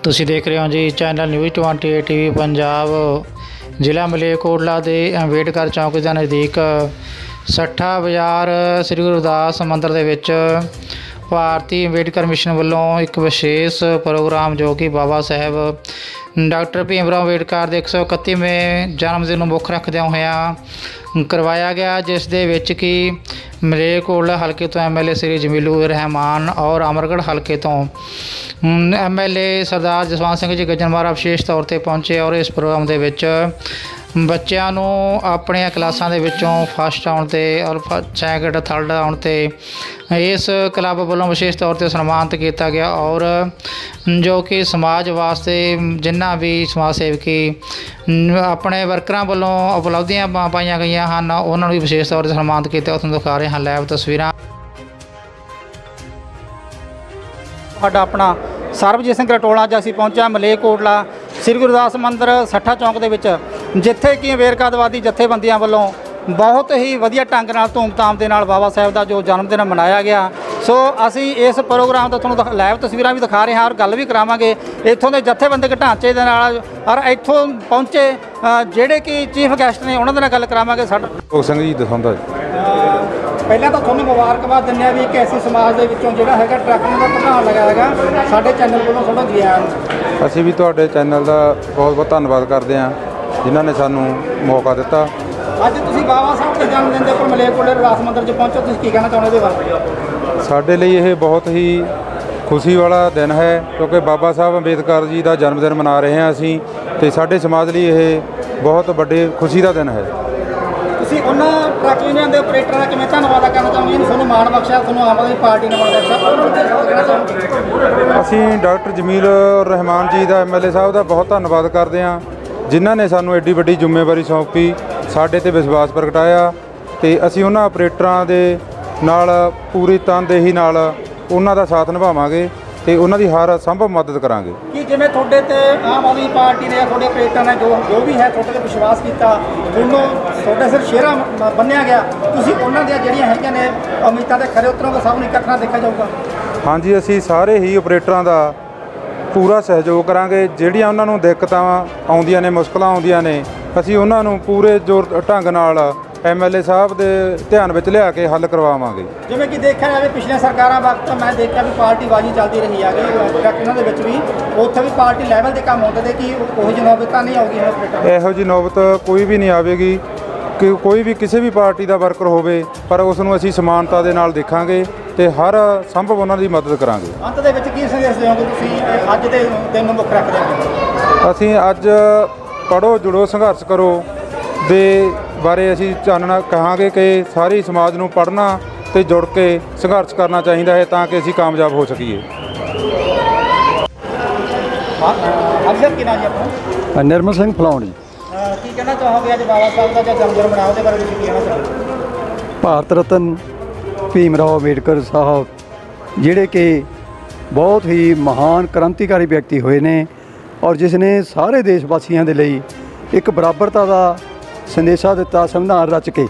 ਤੁਸੀਂ ਦੇਖ ਰਹੇ ਹੋ ਜੀ ਚੈਨਲ ਨਿਊਜ਼ 28 ਟੀਵੀ ਪੰਜਾਬ। ਜ਼ਿਲ੍ਹਾ ਮਲੇਰਕੋਟਲਾ ਦੇ ਅੰਬੇਡਕਰ ਚੌਂਕ ਦੇ ਨਜ਼ਦੀਕ ਸੱਠਾ ਬਾਜ਼ਾਰ ਸ੍ਰੀ ਗੁਰੂ ਰਵਿਦਾਸ ਮੰਦਰ ਦੇ ਵਿੱਚ ਭਾਰਤੀ ਅੰਬੇਡਕਰ ਮਿਸ਼ਨ ਵੱਲੋਂ ਇੱਕ ਵਿਸ਼ੇਸ਼ ਪ੍ਰੋਗਰਾਮ ਜੋ ਕਿ ਬਾਬਾ ਸਾਹਿਬ ਡਾਕਟਰ ਭੀਮ ਰਾਓ ਅੰਬੇਡਕਰ ਦੇ 131ਵੇਂ ਜਨਮ ਦਿਨ ਨੂੰ ਮੁੱਖ ਰੱਖਦਿਆਂ ਹੋਇਆਂ ਕਰਵਾਇਆ ਗਿਆ, ਜਿਸ ਦੇ ਵਿੱਚ ਕਿ ਮਲੇਰਕੋਟਲਾ ਹਲਕੇ ਤੋਂ ਐਮਐਲਏ ਸ੍ਰੀ ਜਮੀਲੂ ਰਹਿਮਾਨ ਔਰ ਅਮਰਗੜ੍ਹ ਹਲਕੇ ਤੋਂ ਐਮਐਲਏ ਸਰਦਾਰ ਜਸਵੰਤ ਸਿੰਘ ਜੀ ਗੱਜਣ ਮਹਾਰਾਜ ਵਿਸ਼ੇਸ਼ ਤੌਰ ਤੇ ਪਹੁੰਚੇ ਔਰ ਇਸ ਪ੍ਰੋਗਰਾਮ ਦੇ ਵਿੱਚ ਬੱਚਿਆਂ ਨੂੰ ਆਪਣੀਆਂ ਕਲਾਸਾਂ ਦੇ ਵਿੱਚੋਂ ਫਸਟ ਆਉਣ 'ਤੇ ਔਰ ਸੈਕਿੰਡ ਥਰਡ ਆਉਣ 'ਤੇ ਇਸ ਕਲੱਬ ਵੱਲੋਂ ਵਿਸ਼ੇਸ਼ ਤੌਰ 'ਤੇ ਸਨਮਾਨਿਤ ਕੀਤਾ ਗਿਆ ਔਰ ਜੋ ਕਿ ਸਮਾਜ ਵਾਸਤੇ ਜਿਨ੍ਹਾਂ ਵੀ ਸਮਾਜ ਸੇਵਕੀ ਆਪਣੇ ਵਰਕਰਾਂ ਵੱਲੋਂ ਉਪਲਬਧੀਆਂ ਪਾਈਆਂ ਗਈਆਂ ਹਨ ਉਹਨਾਂ ਨੂੰ ਵੀ ਵਿਸ਼ੇਸ਼ ਤੌਰ 'ਤੇ ਸਨਮਾਨਿਤ ਕੀਤਾ। ਉੱਥੋਂ ਦਿਖਾ ਰਹੇ ਹਾਂ ਲਾਈਵ ਤਸਵੀਰਾਂ। ਸਾਡਾ ਆਪਣਾ ਸਰਬਜੀਤ ਸਿੰਘ ਰਟੋਲਾ ਅੱਜ ਅਸੀਂ ਪਹੁੰਚਿਆ ਮਲੇਰਕੋਟਲਾ ਸ੍ਰੀ ਗੁਰੂ ਰਵਿਦਾਸ ਮੰਦਰ ਸੱਠਾ ਚੌਂਕ ਦੇ ਵਿੱਚ, ਜਿੱਥੇ ਕਿ ਅੰਬੇਡਕਰਵਾਦੀ ਜਥੇਬੰਦੀਆਂ ਵੱਲੋਂ ਬਹੁਤ ਹੀ ਵਧੀਆ ਢੰਗ ਨਾਲ ਧੂਮਧਾਮ ਦੇ ਨਾਲ ਬਾਬਾ ਸਾਹਿਬ ਦਾ ਜੋ ਜਨਮ ਦਿਨ ਮਨਾਇਆ ਗਿਆ। ਸੋ ਅਸੀਂ ਇਸ ਪ੍ਰੋਗਰਾਮ ਦਾ ਤੁਹਾਨੂੰ ਲਾਈਵ ਤਸਵੀਰਾਂ ਵੀ ਦਿਖਾ ਰਹੇ ਹਾਂ ਔਰ ਗੱਲ ਵੀ ਕਰਾਵਾਂਗੇ ਇੱਥੋਂ ਦੇ ਜਥੇਬੰਦਕ ਢਾਂਚੇ ਦੇ ਨਾਲ ਔਰ ਇੱਥੋਂ ਪਹੁੰਚੇ ਜਿਹੜੇ ਕਿ ਚੀਫ ਗੈਸਟ ਨੇ ਉਹਨਾਂ ਦੇ ਨਾਲ ਗੱਲ ਕਰਾਵਾਂਗੇ। ਸਾਡਾ ਸਿੰਘ ਜੀ ਦਸਾਉਂਦਾ ਜੀ। ਪਹਿਲਾਂ ਤਾਂ ਤੁਹਾਨੂੰ ਮੁਬਾਰਕਬਾਦ ਦਿੰਦੇ ਹਾਂ ਵੀ ਇੱਕ ਐਸੀ ਸਮਾਜ ਦੇ ਵਿੱਚੋਂ ਜਿਹੜਾ ਹੈਗਾ ਟਰੱਕਾਂ ਦਾ ਪ੍ਰਧਾਨ ਲਗਾਇਆ ਹੈਗਾ। ਸਾਡੇ ਚੈਨਲ ਵੱਲੋਂ ਤੁਹਾਡਾ ਜੀ ਆਇਆਂ ਨੂੰ। ਅਸੀਂ ਵੀ ਤੁਹਾਡੇ ਚੈਨਲ ਦਾ ਬਹੁਤ ਬਹੁਤ ਧੰਨਵਾਦ ਕਰਦੇ ਹਾਂ ਜਿਨ੍ਹਾਂ ਨੇ ਸਾਨੂੰ ਮੌਕਾ ਦਿੱਤਾ। ਅੱਜ ਤੁਸੀਂ ਬਾਬਾ ਸਾਹਿਬ ਦੇ ਜਨਮ ਦਿਨ ਦੇ ਉੱਪਰ ਮਲੇਰਕੋਟਲਾ ਰਵਿਦਾਸ ਮੰਦਰ 'ਚ ਪਹੁੰਚੋ, ਤੁਸੀਂ ਕੀ ਕਹਿਣਾ ਚਾਹੁੰਦੇ ਇਹਦੇ ਬਾਰੇ? ਸਾਡੇ ਲਈ ਇਹ ਬਹੁਤ ਹੀ ਖੁਸ਼ੀ ਵਾਲਾ ਦਿਨ ਹੈ ਕਿਉਂਕਿ ਬਾਬਾ ਸਾਹਿਬ ਅੰਬੇਦਕਰ ਜੀ ਦਾ ਜਨਮ ਦਿਨ ਮਨਾ ਰਹੇ ਹਾਂ ਅਸੀਂ, ਅਤੇ ਸਾਡੇ ਸਮਾਜ ਲਈ ਇਹ ਬਹੁਤ ਵੱਡੀ ਖੁਸ਼ੀ ਦਾ ਦਿਨ ਹੈ। ਤੁਸੀਂ ਉਹਨਾਂ ਟਰੱਕ ਯੂਨੀਅਨ ਦੇ ਆਪਰੇਟਰਾਂ ਦਾ ਕਿਵੇਂ ਧੰਨਵਾਦ ਕਰਨਾ ਚਾਹੁੰਦੇ ਜਿਹਨੂੰ ਤੁਹਾਨੂੰ ਮਾਣ ਬਖਸ਼ਿਆ, ਤੁਹਾਨੂੰ ਆਮ ਆਦਮੀ ਪਾਰਟੀ ਨੇ ਮਾਣ ਬਖਸ਼ਿਆ? ਅਸੀਂ ਡਾਕਟਰ ਜਮੀਲ ਰਹਿਮਾਨ ਜੀ ਦਾ ਐਮਐਲਏ ਸਾਹਿਬ ਦਾ ਬਹੁਤ ਧੰਨਵਾਦ ਕਰਦੇ ਹਾਂ ਜਿਨ੍ਹਾਂ ਨੇ ਸਾਨੂੰ ਐਡੀ ਵੱਡੀ ਜ਼ਿੰਮੇਵਾਰੀ ਸੌਂਪੀ, ਸਾਡੇ 'ਤੇ ਵਿਸ਼ਵਾਸ ਪ੍ਰਗਟਾਇਆ, ਅਤੇ ਅਸੀਂ ਉਹਨਾਂ ਆਪਰੇਟਰਾਂ ਦੇ ਨਾਲ ਪੂਰੀ ਤਨਦੇਹੀ ਨਾਲ ਉਹਨਾਂ ਦਾ ਸਾਥ ਨਿਭਾਵਾਂਗੇ ਅਤੇ ਉਹਨਾਂ ਦੀ ਹਰ ਸੰਭਵ ਮਦਦ ਕਰਾਂਗੇ। ਕਿ ਜਿਵੇਂ ਤੁਹਾਡੇ 'ਤੇ ਆਮ ਆਦਮੀ ਪਾਰਟੀ ਨੇ ਜਾਂ ਤੁਹਾਡੇ ਆਪਰੇਟਰਾਂ ਨੇ ਜੋ ਵੀ ਹੈ ਤੁਹਾਡੇ 'ਤੇ ਵਿਸ਼ਵਾਸ ਕੀਤਾ, ਤੁਹਾਨੂੰ ਤੁਹਾਡੇ ਸਿਰ ਸ਼ੇਰਾ ਬੰਨਿਆ ਗਿਆ, ਤੁਸੀਂ ਉਹਨਾਂ ਦੀਆਂ ਜਿਹੜੀਆਂ ਹੈਗੀਆਂ ਨੇ ਉਮੀਦਾਂ ਦੇ ਖਰੇ ਉਤਰੋਂਗੇ, ਸਭ ਨੂੰ ਇਕੱਠ ਨਾਲ ਦੇਖਿਆ ਜਾਊਗਾ? ਹਾਂਜੀ, ਅਸੀਂ ਸਾਰੇ ਹੀ ਆਪਰੇਟਰਾਂ ਦਾ ਪੂਰਾ ਸਹਿਯੋਗ ਕਰਾਂਗੇ। ਜਿਹੜੀਆਂ ਉਹਨਾਂ ਨੂੰ ਦਿੱਕਤਾਂ ਆਉਂਦੀਆਂ ਨੇ, ਮੁਸ਼ਕਲਾਂ ਆਉਂਦੀਆਂ ਨੇ, ਅਸੀਂ ਉਹਨਾਂ ਨੂੰ ਪੂਰੇ ਜ਼ੋਰ ਢੰਗ ਨਾਲ ਐਮਐਲਏ ਸਾਹਿਬ ਦੇ ਧਿਆਨ ਵਿੱਚ ਲਿਆ ਕੇ ਹੱਲ ਕਰਵਾਵਾਂਗੇ। ਜਿਵੇਂ ਕਿ ਦੇਖਿਆ ਜਾਵੇ ਪਿਛਲੀਆਂ ਸਰਕਾਰਾਂ ਵਕਤ ਮੈਂ ਦੇਖਿਆ ਵੀ ਪਾਰਟੀਬਾਜ਼ੀ ਚੱਲਦੀ ਰਹੀ ਹੈਗੀ ਇਹਨਾਂ ਦੇ ਵਿੱਚ ਵੀ, ਉੱਥੇ ਵੀ ਪਾਰਟੀ ਲੈਵਲ 'ਤੇ ਕੰਮ ਹੁੰਦੇ ਤੇ ਕਿ ਉਹੋ ਜਿਹੀ ਨੌਬਤ ਤਾਂ ਨਹੀਂ ਆਉਗੀ ਹੁਣ? ਇਹੋ ਜਿਹੀ ਨੌਬਤ ਕੋਈ ਵੀ ਨਹੀਂ ਆਵੇਗੀ ਕਿ ਕੋਈ ਵੀ ਕਿਸੇ ਵੀ ਪਾਰਟੀ ਦਾ ਵਰਕਰ ਹੋਵੇ, ਪਰ ਉਸ ਨੂੰ ਅਸੀਂ ਸਮਾਨਤਾ ਦੇ ਨਾਲ ਦੇਖਾਂਗੇ ਅਤੇ ਹਰ ਸੰਭਵ ਉਹਨਾਂ ਦੀ ਮਦਦ ਕਰਾਂਗੇ। ਅੰਤ ਦੇ ਵਿੱਚ ਕੀ ਸੰਦੇਸ਼ ਦਿਓਗੇ ਤੁਸੀਂ ਅੱਜ ਦੇ ਦਿਨ ਨੂੰ ਮੁੱਖ ਰੱਖਦੇ ਹੋ? ਅਸੀਂ ਅੱਜ ਪੜ੍ਹੋ ਜੁੜੋ ਸੰਘਰਸ਼ ਕਰੋ ਦੇ ਬਾਰੇ ਅਸੀਂ ਚਾਨਣਾ ਕਹਾਂਗੇ ਕਿ ਸਾਰੀ ਸਮਾਜ ਨੂੰ ਪੜ੍ਹਨਾ ਅਤੇ ਜੁੜ ਕੇ ਸੰਘਰਸ਼ ਕਰਨਾ ਚਾਹੀਦਾ ਹੈ ਤਾਂ ਕਿ ਅਸੀਂ ਕਾਮਯਾਬ ਹੋ ਸਕੀਏ। ਨਿਰਮਲ ਸਿੰਘ ਫਲਾਉਣ ਜੀ। ਕੀ ਕਹਿਣਾ ਚਾਹੋਗੇ ਅੱਜ ਬਾਬਾ ਸਾਹਿਬ ਦਾ ਜਨਮ ਦਿਨ ਮਨਾਉਣ ਦੇ ਬਾਰੇ ਤੁਸੀਂ ਕੀ ਕਹਿਣਾ ਚਾਹੋਗੇ? ਭਾਰਤ ਰਤਨ ਭੀਮ ਰਾਓ ਅੰਬੇਡਕਰ ਸਾਹਿਬ ਜਿਹੜੇ ਕਿ ਬਹੁਤ ਹੀ ਮਹਾਨ ਕ੍ਰਾਂਤੀਕਾਰੀ ਵਿਅਕਤੀ ਹੋਏ ਨੇ ਔਰ ਜਿਸ ਨੇ ਸਾਰੇ ਦੇਸ਼ ਵਾਸੀਆਂ ਦੇ ਲਈ ਇੱਕ ਬਰਾਬਰਤਾ ਦਾ ਸੰਦੇਸ਼ਾ ਦਿੱਤਾ ਸੰਵਿਧਾਨ ਰਚ ਕੇ।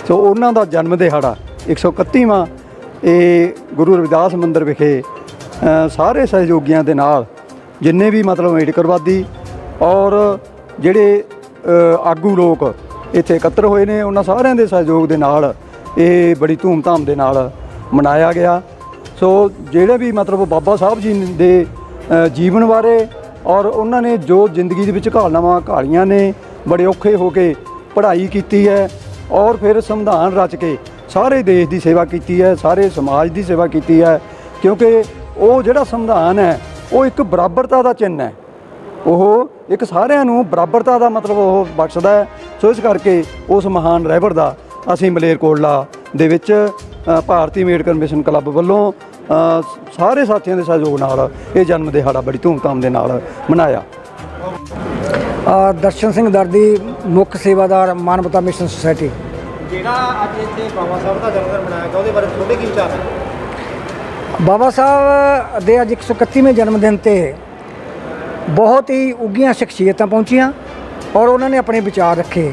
ਸੋ ਉਹਨਾਂ ਦਾ ਜਨਮ ਦਿਹਾੜਾ 131ਵਾਂ ਇਹ ਗੁਰੂ ਰਵਿਦਾਸ ਮੰਦਰ ਵਿਖੇ ਸਾਰੇ ਸਹਿਯੋਗੀਆਂ ਦੇ ਨਾਲ ਜਿੰਨੇ ਵੀ ਮਤਲਬ ਅੰਬੇਡਕਰਵਾਦੀ ਔਰ ਜਿਹੜੇ ਆਗੂ ਲੋਕ ਇੱਥੇ ਇਕੱਤਰ ਹੋਏ ਨੇ ਉਹਨਾਂ ਸਾਰਿਆਂ ਦੇ ਸਹਿਯੋਗ ਦੇ ਨਾਲ ਇਹ ਬੜੀ ਧੂਮਧਾਮ ਦੇ ਨਾਲ ਮਨਾਇਆ ਗਿਆ। ਸੋ ਜਿਹੜੇ ਵੀ ਮਤਲਬ ਬਾਬਾ ਸਾਹਿਬ ਜੀ ਦੇ ਜੀਵਨ ਬਾਰੇ ਔਰ ਉਹਨਾਂ ਨੇ ਜੋ ਜ਼ਿੰਦਗੀ ਦੇ ਵਿੱਚ ਘਾਲਨਾਵਾਂ ਘਾਲੀਆਂ ਨੇ, ਬੜੇ ਔਖੇ ਹੋ ਕੇ ਪੜ੍ਹਾਈ ਕੀਤੀ ਹੈ ਔਰ ਫਿਰ ਸੰਵਿਧਾਨ ਰਚ ਕੇ ਸਾਰੇ ਦੇਸ਼ ਦੀ ਸੇਵਾ ਕੀਤੀ ਹੈ, ਸਾਰੇ ਸਮਾਜ ਦੀ ਸੇਵਾ ਕੀਤੀ ਹੈ, ਕਿਉਂਕਿ ਉਹ ਜਿਹੜਾ ਸੰਵਿਧਾਨ ਹੈ ਉਹ ਇੱਕ ਬਰਾਬਰਤਾ ਦਾ ਚਿੰਨ੍ਹ ਹੈ, ਉਹ ਇੱਕ ਸਾਰਿਆਂ ਨੂੰ ਬਰਾਬਰਤਾ ਦਾ ਮਤਲਬ ਉਹ ਬਖਸ਼ਦਾ ਹੈ। ਸੋ ਇਸ ਕਰਕੇ ਉਸ ਮਹਾਨ ਰਹਿਬਰ ਦਾ ਅਸੀਂ ਮਲੇਰਕੋਟਲਾ ਦੇ ਵਿੱਚ ਭਾਰਤੀ ਅੰਬੇਡਕਰ ਮਿਸ਼ਨ ਕਲੱਬ ਵੱਲੋਂ ਸਾਰੇ ਸਾਥੀਆਂ ਦੇ ਸਹਿਯੋਗ ਨਾਲ ਇਹ ਜਨਮ ਦਿਹਾੜਾ ਬੜੀ ਧੂਮਧਾਮ ਦੇ ਨਾਲ ਮਨਾਇਆ। ਦਰਸ਼ਨ ਸਿੰਘ ਦਰਦੀ, ਮੁੱਖ ਸੇਵਾਦਾਰ ਮਾਨਵਤਾ ਮਿਸ਼ਨ ਸੁਸਾਇਟੀ। ਜਿਹੜਾ ਅੱਜ ਇੱਥੇ ਬਾਬਾ ਸਾਹਿਬ ਦਾ ਜਨਮ ਦਿਨ ਮਨਾਇਆ ਗਿਆ ਉਹਦੇ ਬਾਰੇ ਤੁਹਾਡੇ ਕੀ ਵਿਚਾਰ ਨੇ? ਬਾਬਾ ਸਾਹਿਬ ਦੇ ਅੱਜ 131ਵੇਂ ਜਨਮ ਦਿਨ 'ਤੇ ਬਹੁਤ ਹੀ ਉੱਘੀਆਂ ਸ਼ਖਸੀਅਤਾਂ ਪਹੁੰਚੀਆਂ ਔਰ ਉਹਨਾਂ ਨੇ ਆਪਣੇ ਵਿਚਾਰ ਰੱਖੇ।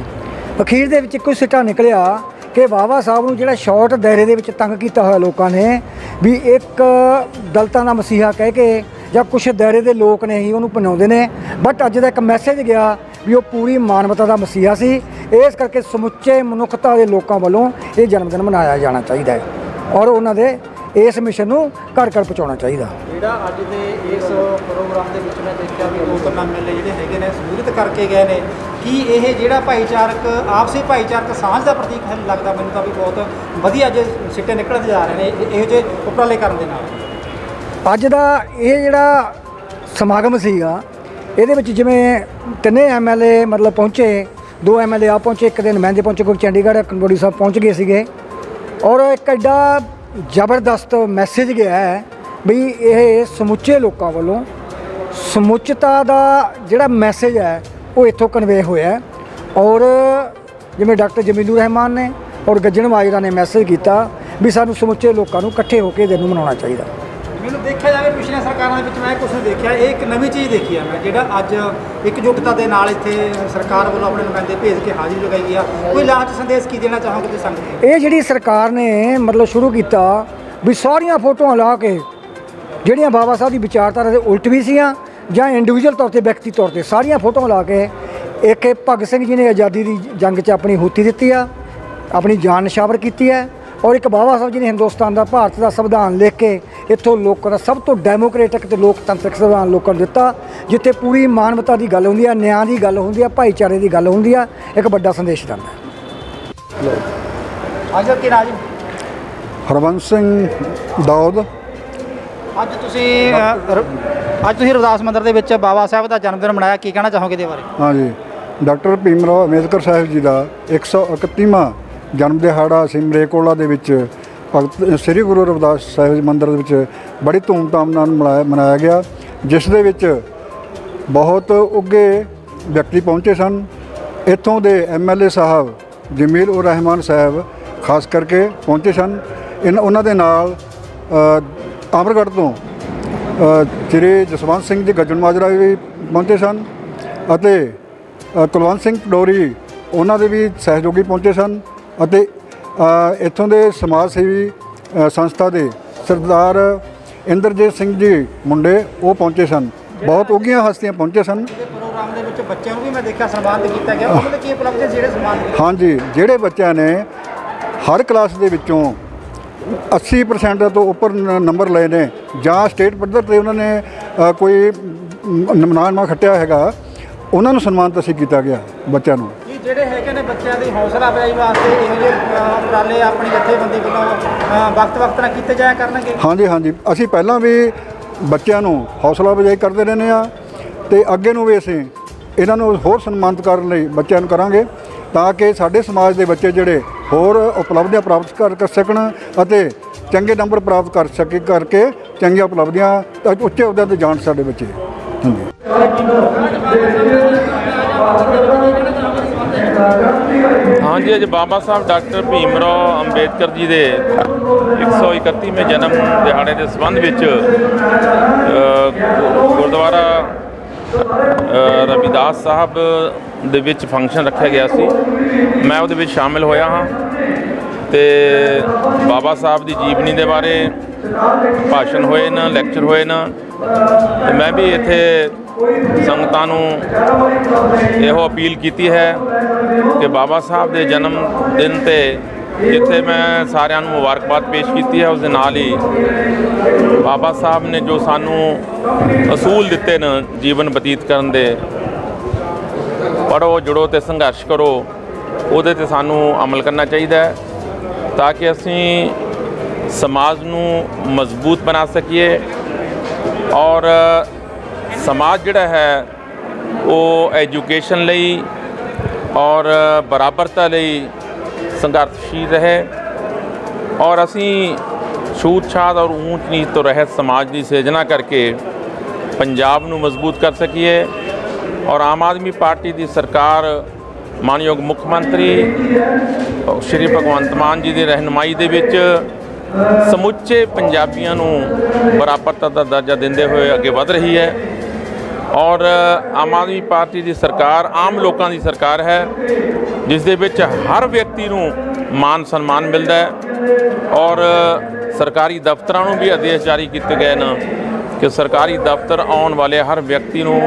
ਅਖੀਰ ਦੇ ਵਿੱਚ ਇੱਕੋ ਸਿੱਟਾ ਨਿਕਲਿਆ ਕਿ ਬਾਬਾ ਸਾਹਿਬ ਨੂੰ ਜਿਹੜਾ ਸ਼ਾਰਟ ਦਾਇਰੇ ਦੇ ਵਿੱਚ ਤੰਗ ਕੀਤਾ ਹੋਇਆ ਲੋਕਾਂ ਨੇ ਵੀ ਇੱਕ ਦਲਿਤਾਂ ਦਾ ਮਸੀਹਾ ਕਹਿ ਕੇ ਜਾਂ ਕੁਝ ਦਾਇਰੇ ਦੇ ਲੋਕ ਨੇ ਹੀ ਉਹਨੂੰ ਪਨਾਉਂਦੇ ਨੇ। ਬਟ ਅੱਜ ਦਾ ਇੱਕ ਮੈਸੇਜ ਗਿਆ ਵੀ ਉਹ ਪੂਰੀ ਮਾਨਵਤਾ ਦਾ ਮਸੀਹਾ ਸੀ। ਇਸ ਕਰਕੇ ਸਮੁੱਚੇ ਮਨੁੱਖਤਾ ਦੇ ਲੋਕਾਂ ਵੱਲੋਂ ਇਹ ਜਨਮ ਦਿਨ ਮਨਾਇਆ ਜਾਣਾ ਚਾਹੀਦਾ ਹੈ ਔਰ ਉਹਨਾਂ ਦੇ ਇਸ ਮਿਸ਼ਨ ਨੂੰ ਘਰ ਘਰ ਪਹੁੰਚਾਉਣਾ ਚਾਹੀਦਾ। ਜਿਹੜਾ ਅੱਜ ਦੇ ਇਸ ਪ੍ਰੋਗਰਾਮ ਦੇ ਵਿੱਚ ਮੈਂ ਦੇਖਿਆ ਵੀ ਦੋ ਤਿੰਨ ਐਮਐਲਏ ਜਿਹੜੇ ਹੈਗੇ ਨੇ ਸਮੂਲਿਤ ਕਰਕੇ ਗਏ ਨੇ, ਕੀ ਇਹ ਜਿਹੜਾ ਭਾਈਚਾਰਕ ਆਪਸੀ ਭਾਈਚਾਰਕ ਸਾਂਝ ਦਾ ਪ੍ਰਤੀਕ ਹੈ? ਲੱਗਦਾ ਮੈਨੂੰ ਤਾਂ ਵੀ ਬਹੁਤ ਵਧੀਆ ਅੱਜ ਸਿੱਟੇ ਨਿਕਲਦੇ ਜਾ ਰਹੇ ਨੇ ਇਹੋ ਜਿਹੇ ਉਪਰਾਲੇ ਕਰਨ ਦੇ ਨਾਲ। ਅੱਜ ਦਾ ਇਹ ਜਿਹੜਾ ਸਮਾਗਮ ਸੀਗਾ ਇਹਦੇ ਵਿੱਚ ਜਿਵੇਂ ਤਿੰਨੇ ਐਮਐਲਏ ਮਤਲਬ ਪਹੁੰਚੇ, ਦੋ ਐਮਐਲਏ ਆ ਪਹੁੰਚੇ, ਇੱਕ ਦੇ ਨੁਮਾਇੰਦੇ ਪਹੁੰਚੇ, ਕੋਈ ਚੰਡੀਗੜ੍ਹ ਕੰਬੋਡੀ ਸਾਹਿਬ ਪਹੁੰਚ ਗਏ ਸੀਗੇ ਔਰ ਇੱਕ ਐਡਾ ਜ਼ਬਰਦਸਤ ਮੈਸੇਜ ਗਿਆ ਹੈ ਵੀ ਇਹ ਸਮੁੱਚੇ ਲੋਕਾਂ ਵੱਲੋਂ ਸਮੁੱਚਤਾ ਦਾ ਜਿਹੜਾ ਮੈਸੇਜ ਹੈ ਉਹ ਇੱਥੋਂ ਕਨਵੇ ਹੋਇਆ ਔਰ ਜਿਵੇਂ ਡਾਕਟਰ ਜਮੀਲੁਰ ਰਹਿਮਾਨ ਨੇ ਔਰ ਗੱਜਣ ਮਾਜਰਾ ਨੇ ਮੈਸੇਜ ਕੀਤਾ ਵੀ ਸਾਨੂੰ ਸਮੁੱਚੇ ਲੋਕਾਂ ਨੂੰ ਇਕੱਠੇ ਹੋ ਕੇ ਦਿਨ ਨੂੰ ਮਨਾਉਣਾ ਚਾਹੀਦਾ। ਮੈਨੂੰ ਦੇਖਿਆ ਜਾਵੇ ਪਿਛਲੀਆਂ ਸਰਕਾਰਾਂ ਦੇ ਵਿੱਚ ਮੈਂ ਕੁਝ ਨਹੀਂ ਦੇਖਿਆ, ਇਹ ਇੱਕ ਨਵੀਂ ਚੀਜ਼ ਦੇਖੀ ਆ ਮੈਂ, ਜਿਹੜਾ ਅੱਜ ਇਕਜੁੱਟਤਾ ਦੇ ਨਾਲ ਇੱਥੇ ਸਰਕਾਰ ਵੱਲੋਂ ਆਪਣੇ ਨੁਮਾਇੰਦੇ ਭੇਜ ਕੇ ਹਾਜ਼ਰੀ ਲਗਾਈ ਗਈ ਆ। ਕੋਈ ਲਾਂਚ ਸੰਦੇਸ਼ ਕੀ ਦੇਣਾ ਚਾਹੋਗੇ ਤੁਸੀਂ ਸੰਗਤ ਨੂੰ? ਇਹ ਜਿਹੜੀ ਸਰਕਾਰ ਨੇ ਮਤਲਬ ਸ਼ੁਰੂ ਕੀਤਾ ਵੀ ਸਾਰੀਆਂ ਫੋਟੋਆਂ ਲਾ ਕੇ ਜਿਹੜੀਆਂ ਬਾਬਾ ਸਾਹਿਬ ਦੀ ਵਿਚਾਰਧਾਰਾ ਦੇ ਉਲਟ ਵੀ ਸੀਆਂ ਜਾਂ ਇੰਡੀਵਿਜੂਅਲ ਤੌਰ 'ਤੇ ਵਿਅਕਤੀ ਤੌਰ 'ਤੇ ਸਾਰੀਆਂ ਫੋਟੋਆਂ ਲਾ ਕੇ ਇੱਕ ਭਗਤ ਸਿੰਘ ਜੀ ਨੇ ਆਜ਼ਾਦੀ ਦੀ ਜੰਗ 'ਚ ਆਪਣੀ ਹੂਤੀ ਦਿੱਤੀ ਆ, ਆਪਣੀ ਜਾਨ ਨਿਛਾਵਰ ਕੀਤੀ ਹੈ ਔਰ ਇੱਕ ਬਾਬਾ ਸਾਹਿਬ ਜੀ ਨੇ ਹਿੰਦੁਸਤਾਨ ਦਾ ਭਾਰਤ ਦਾ ਸੰਵਿਧਾਨ ਲਿਖ ਕੇ ਇੱਥੋਂ ਲੋਕਾਂ ਦਾ ਸਭ ਤੋਂ ਡੈਮੋਕ੍ਰੇਟਿਕ ਤੇ ਲੋਕਤੰਤਰਿਕ ਸੰਵਿਧਾਨ ਲੋਕਾਂ ਨੂੰ ਦਿੱਤਾ, ਜਿੱਥੇ ਪੂਰੀ ਮਾਨਵਤਾ ਦੀ ਗੱਲ ਹੁੰਦੀ ਆ, ਨਿਆਂ ਦੀ ਗੱਲ ਹੁੰਦੀ ਆ, ਭਾਈਚਾਰੇ ਦੀ ਗੱਲ ਹੁੰਦੀ ਆ, ਇੱਕ ਵੱਡਾ ਸੰਦੇਸ਼ ਦਿੰਦਾ। ਅੱਜ ਕੀ ਰਾਜ ਹਰਬੰਸ ਸਿੰਘ ਦੌਦ। ਅੱਜ ਤੁਸੀਂ ਰਵਿਦਾਸ ਮੰਦਿਰ ਦੇ ਵਿੱਚ ਬਾਬਾ ਸਾਹਿਬ ਦਾ ਜਨਮ ਦਿਨ ਮਨਾਇਆ, ਕੀ ਕਹਿਣਾ ਚਾਹੋਗੇ ਇਹਦੇ ਬਾਰੇ? ਹਾਂਜੀ, ਡਾਕਟਰ ਭੀਮ ਰਾਓ ਅੰਬੇਦਕਰ ਸਾਹਿਬ ਜੀ ਦਾ 131ਵਾਂ ਜਨਮ ਦਿਹਾੜਾ ਅਸੀਂ ਮਲੇਰਕੋਟਲਾ ਦੇ ਵਿੱਚ ਭਗਤ ਸ੍ਰੀ ਗੁਰੂ ਰਵਿਦਾਸ ਸਾਹਿਬ ਮੰਦਿਰ ਦੇ ਵਿੱਚ ਬੜੀ ਧੂਮਧਾਮ ਨਾਲ ਮਨਾਇਆ ਗਿਆ, ਜਿਸ ਦੇ ਵਿੱਚ ਬਹੁਤ ਉੱਘੇ ਵਿਅਕਤੀ ਪਹੁੰਚੇ ਸਨ। ਇੱਥੋਂ ਦੇ ਐਮਐਲਏ ਸਾਹਿਬ ਜਮੀਲ ਰਹਿਮਾਨ ਸਾਹਿਬ ਖਾਸ ਕਰਕੇ ਪਹੁੰਚੇ ਸਨ। ਉਹਨਾਂ ਦੇ ਨਾਲ ਅਮਰਗੜ੍ਹ ਤੋਂ ਸ੍ਰੀ ਜਸਵੰਤ ਸਿੰਘ ਜੀ ਗੱਜਣ ਮਾਜਰਾ ਵੀ ਪਹੁੰਚੇ ਸਨ ਅਤੇ ਕੁਲਵੰਤ ਸਿੰਘ ਪਡੋਰੀ ਉਹਨਾਂ ਦੇ ਵੀ ਸਹਿਯੋਗੀ ਪਹੁੰਚੇ ਸਨ ਅਤੇ ਇੱਥੋਂ ਦੇ ਸਮਾਜ ਸੇਵੀ ਸੰਸਥਾ ਦੇ ਸਰਦਾਰ ਇੰਦਰਜੀਤ ਸਿੰਘ ਜੀ ਮੁੰਡੇ ਉਹ ਪਹੁੰਚੇ ਸਨ। ਬਹੁਤ ਉੱਘੀਆਂ ਹਸਤੀਆਂ ਪਹੁੰਚੇ ਸਨ। ਪ੍ਰੋਗਰਾਮ ਦੇ ਵਿੱਚ ਬੱਚਿਆਂ ਨੂੰ ਵੀ ਮੈਂ ਦੇਖਿਆ ਸਨਮਾਨਿਤ ਕੀਤਾ ਗਿਆ, ਉਹਨਾਂ ਦੇ ਕੀ ਉਪਲਬਧੀ ਜਿਹੜੇ ਸਨਮਾਨਿਤ? ਹਾਂਜੀ, ਜਿਹੜੇ ਬੱਚਿਆਂ ਨੇ ਹਰ ਕਲਾਸ ਦੇ ਵਿੱਚੋਂ 80% ਤੋਂ ਉੱਪਰ ਨੰਬਰ ਲਏ ਨੇ ਜਾਂ ਸਟੇਟ ਪੱਧਰ 'ਤੇ ਉਹਨਾਂ ਨੇ ਕੋਈ ਨਾਮਾ ਖੱਟਿਆ ਹੈਗਾ, ਉਹਨਾਂ ਨੂੰ ਸਨਮਾਨਿਤ ਅਸੀਂ ਕੀਤਾ ਗਿਆ ਬੱਚਿਆਂ ਨੂੰ। ਜਿਹੜੇ ਹੈਗੇ ਨੇ ਬੱਚਿਆਂ ਦੀ ਹੌਸਲਾ ਅਫਜ਼ਾਈ ਵਾਸਤੇ ਇਹੋ ਜਿਹੇ ਉਪਰਾਲੇ ਆਪਣੀ ਜਥੇਬੰਦੀ ਵੱਲੋਂ ਵਕਤ ਨਾਲ ਕੀਤੇ ਜਾਇਆ ਕਰਨਗੇ? ਹਾਂਜੀ, ਅਸੀਂ ਪਹਿਲਾਂ ਵੀ ਬੱਚਿਆਂ ਨੂੰ ਹੌਸਲਾ ਅਫਜ਼ਾਈ ਕਰਦੇ ਰਹਿੰਦੇ ਆ ਤੇ ਅੱਗੇ ਨੂੰ ਵੀ ਅਸੀਂ ਇਹਨਾਂ ਨੂੰ ਹੋਰ ਸਨਮਾਨਿਤ ਕਰਨ ਲਈ ਬੱਚਿਆਂ ਨੂੰ ਕਰਾਂਗੇ ਤਾਂ ਕਿ ਸਾਡੇ ਸਮਾਜ ਦੇ ਬੱਚੇ ਜਿਹੜੇ ਹੋਰ ਉਪਲਬਧੀਆਂ ਪ੍ਰਾਪਤ ਕਰ ਸਕਣ ਅਤੇ ਚੰਗੇ ਨੰਬਰ ਪ੍ਰਾਪਤ ਕਰਕੇ ਚੰਗੀਆਂ ਉਪਲਬਧੀਆਂ ਉੱਚੇ ਅਹੁਦਿਆਂ 'ਤੇ ਜਾਣ ਸਾਡੇ ਬੱਚੇ। ਹਾਂਜੀ, ਅੱਜ ਬਾਬਾ ਸਾਹਿਬ ਡਾਕਟਰ ਭੀਮ ਰਾਓ ਅੰਬੇਦਕਰ ਜੀ ਦੇ 131ਵੇਂ ਜਨਮ ਦਿਹਾੜੇ ਦੇ ਸੰਬੰਧ ਵਿੱਚ ਗੁਰਦੁਆਰਾ ਰਵਿਦਾਸ ਸਾਹਿਬ ਦੇ ਵਿੱਚ ਫੰਕਸ਼ਨ ਰੱਖਿਆ ਗਿਆ ਸੀ। ਮੈਂ ਉਹਦੇ ਵਿੱਚ ਸ਼ਾਮਿਲ ਹੋਇਆ ਹਾਂ ਤੇ ਬਾਬਾ ਸਾਹਿਬ ਦੀ ਜੀਵਨੀ ਦੇ ਬਾਰੇ ਭਾਸ਼ਣ ਹੋਏ ਨਾ, ਲੈਕਚਰ ਹੋਏ ਨਾ, ਤੇ ਮੈਂ ਵੀ ਇੱਥੇ ਸੰਗਤਾਂ ਨੂੰ ਇਹੋ ਅਪੀਲ ਕੀਤੀ ਹੈ ਕਿ ਬਾਬਾ ਸਾਹਿਬ ਦੇ ਜਨਮ ਦਿਨ 'ਤੇ ਜਿੱਥੇ ਮੈਂ ਸਾਰਿਆਂ ਨੂੰ ਮੁਬਾਰਕਬਾਦ ਪੇਸ਼ ਕੀਤੀ ਹੈ, ਉਸ ਦੇ ਨਾਲ ਹੀ ਬਾਬਾ ਸਾਹਿਬ ਨੇ ਜੋ ਸਾਨੂੰ ਅਸੂਲ ਦਿੱਤੇ ਨੇ ਜੀਵਨ ਬਤੀਤ ਕਰਨ ਦੇ, ਪੜ੍ਹੋ, ਜੁੜੋ ਅਤੇ ਸੰਘਰਸ਼ ਕਰੋ, ਉਹਦੇ 'ਤੇ ਸਾਨੂੰ ਅਮਲ ਕਰਨਾ ਚਾਹੀਦਾ ਹੈ ਤਾਂ ਕਿ ਅਸੀਂ ਸਮਾਜ ਨੂੰ ਮਜ਼ਬੂਤ ਬਣਾ ਸਕੀਏ ਔਰ ਸਮਾਜ ਜਿਹੜਾ ਹੈ ਉਹ ਐਜੂਕੇਸ਼ਨ ਲਈ ਔਰ ਬਰਾਬਰਤਾ ਲਈ ਸੰਘਰਸ਼ਸ਼ੀਲ ਰਹੇ ਔਰ ਅਸੀਂ ਛੂਤ ਛਾਤ ਔਰ ਊਚ ਨੀਚ ਤੋਂ ਰਹਿਤ ਸਮਾਜ ਦੀ ਸਿਰਜਣਾ ਕਰਕੇ ਪੰਜਾਬ ਨੂੰ ਮਜ਼ਬੂਤ ਕਰ ਸਕੀਏ ਔਰ ਆਮ ਆਦਮੀ ਪਾਰਟੀ ਦੀ ਸਰਕਾਰ ਮਾਨਯੋਗ ਮੁੱਖ ਮੰਤਰੀ ਸ਼੍ਰੀ ਭਗਵੰਤ ਮਾਨ ਜੀ ਦੀ ਰਹਿਨੁਮਾਈ ਦੇ ਵਿੱਚ ਸਮੁੱਚੇ ਪੰਜਾਬੀਆਂ ਨੂੰ ਬਰਾਬਰਤਾ ਦਾ ਦਰਜਾ ਦਿੰਦੇ ਹੋਏ ਅੱਗੇ ਵਧ ਰਹੀ ਹੈ ਔਰ ਆਮ ਆਦਮੀ ਪਾਰਟੀ ਦੀ ਸਰਕਾਰ ਆਮ ਲੋਕਾਂ ਦੀ ਸਰਕਾਰ ਹੈ ਜਿਸ ਦੇ ਵਿੱਚ ਹਰ ਵਿਅਕਤੀ ਨੂੰ ਮਾਨ ਸਨਮਾਨ ਮਿਲਦਾ ਹੈ ਔਰ ਸਰਕਾਰੀ ਦਫ਼ਤਰਾਂ ਨੂੰ ਵੀ ਆਦੇਸ਼ ਜਾਰੀ ਕੀਤੇ ਗਏ ਨੇ ਕਿ ਸਰਕਾਰੀ ਦਫ਼ਤਰ ਆਉਣ ਵਾਲੇ ਹਰ ਵਿਅਕਤੀ ਨੂੰ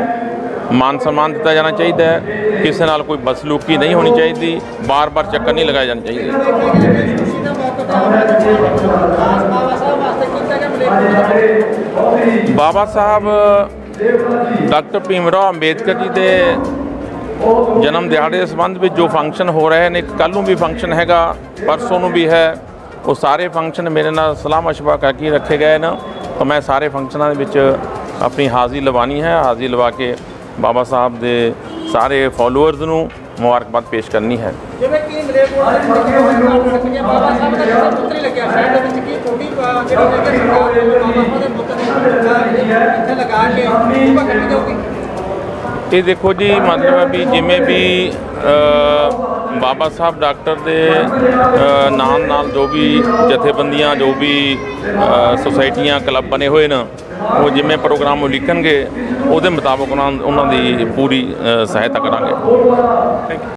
ਮਾਨ ਸਨਮਾਨ ਦਿੱਤਾ ਜਾਣਾ ਚਾਹੀਦਾ ਹੈ। ਕਿਸੇ ਨਾਲ ਕੋਈ ਬਦਸਲੂਕੀ ਨਹੀਂ ਹੋਣੀ ਚਾਹੀਦੀ, ਬਾਰ-ਬਾਰ ਚੱਕਰ ਨਹੀਂ ਲਗਾਏ ਜਾਣੇ ਚਾਹੀਦੇ। ਬਾਬਾ ਸਾਹਿਬ ਡਾਕਟਰ ਭੀਮ ਰਾਓ ਅੰਬੇਦਕਰ ਜੀ ਦੇ ਜਨਮ ਦਿਹਾੜੇ ਦੇ ਸੰਬੰਧ ਵਿੱਚ ਜੋ ਫੰਕਸ਼ਨ ਹੋ ਰਹੇ ਨੇ, ਕੱਲ੍ਹ ਨੂੰ ਵੀ ਫੰਕਸ਼ਨ ਹੈਗਾ, ਪਰਸੋਂ ਨੂੰ ਵੀ ਹੈ, ਉਹ ਸਾਰੇ ਫੰਕਸ਼ਨ ਮੇਰੇ ਨਾਲ ਸਲਾਹ ਮਸ਼ਵਰਾ ਕਰਕੇ ਰੱਖੇ ਗਏ ਨੇ। ਤਾਂ ਮੈਂ ਸਾਰੇ ਫੰਕਸ਼ਨਾਂ ਦੇ ਵਿੱਚ ਆਪਣੀ ਹਾਜ਼ਰੀ ਲਵਾਉਣੀ ਹੈ। ਹਾਜ਼ਰੀ ਲਵਾ ਕੇ ਬਾਬਾ ਸਾਹਿਬ ਦੇ ਸਾਰੇ ਫੋਲੋਅਰਸ ਨੂੰ ਮੁਬਾਰਕਬਾਦ ਪੇਸ਼ ਕਰਨੀ ਹੈ। ਜਿਵੇਂ ਕਿ ਮਲੇਰਕੋਟਲਾ ਦੇ ਬਾਬਾ ਸਾਹਿਬ ਦਾ ਜਿਹੜਾ ਪੁੱਤਰ ਲੱਗਿਆ ਸ਼ਹਿਰ ਦੇ ਵਿੱਚ ਕੀ ਥੋੜੀ ਜਿਹੜੀ ਹੈਗੀ ਸਰਕਾਰ ਬਾਬਾ ਸਾਹਿਬ ਦੇ ਪੁੱਤਰ ਇੱਥੇ ਲਗਾ ਕੇ ਉਹ ਕੱਟੀ ਜਾਊਗੀ। ਇਹ ਦੇਖੋ ਜੀ, ਮਤਲਬ ਹੈ ਵੀ ਜਿਵੇਂ ਵੀ ਬਾਬਾ ਸਾਹਿਬ ਡਾਕਟਰ ਦੇ ਨਾਲ ਜੋ ਵੀ ਜਥੇਬੰਦੀਆਂ, ਜੋ ਵੀ ਸੁਸਾਇਟੀਆਂ, ਕਲੱਬ ਬਣੇ ਹੋਏ ਨੇ, ਉਹ ਜਿਵੇਂ ਪ੍ਰੋਗਰਾਮ ਉਹ ਲਿਖਣਗੇ ਉਹਦੇ ਮੁਤਾਬਕ ਉਹਨਾਂ ਦੀ ਪੂਰੀ ਸਹਾਇਤਾ ਕਰਾਂਗੇ। Thank you.